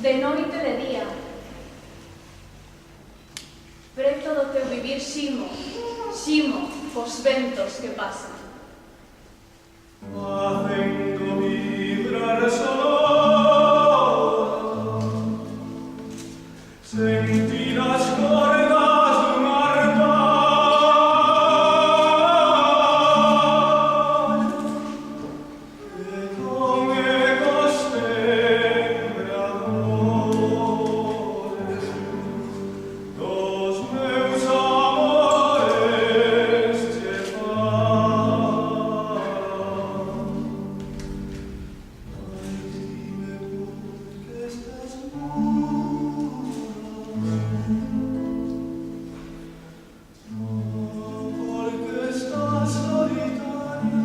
de noite e de día. Preto do teu vivir ximo, ximo cos ventos que pasan. Facendo vibrar sonora, sentir as cordas dun arpallo, e con ecos tembradores dos meus amores che fan. Ai, dime por que estás muda, porque estás solitaria.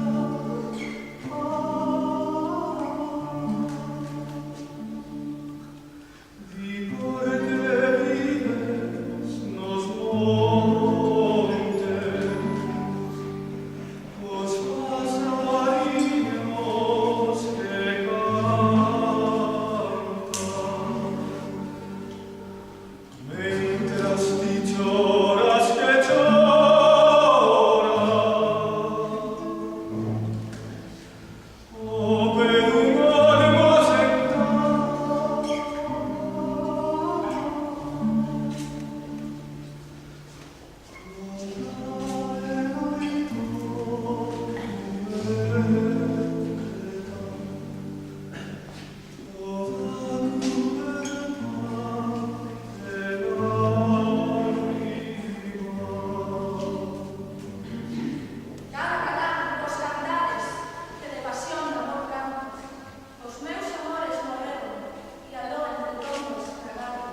Di por que vives nos montes, os passarinhos que cantan, mentras ti choras que choras, o per un olmo sentado. Cada galán dos cantares que de pasión de amor canto, os meus amores morreron e aló entre tombos cagaron.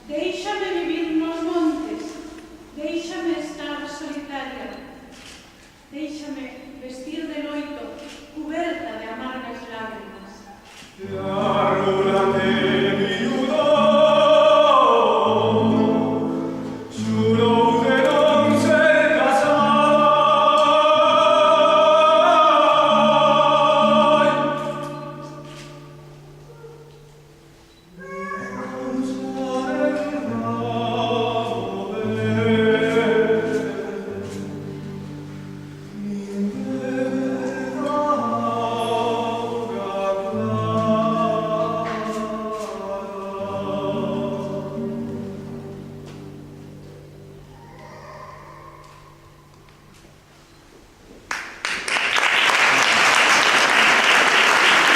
Déixame vivir nos montes, déixame estar solitaria, déixame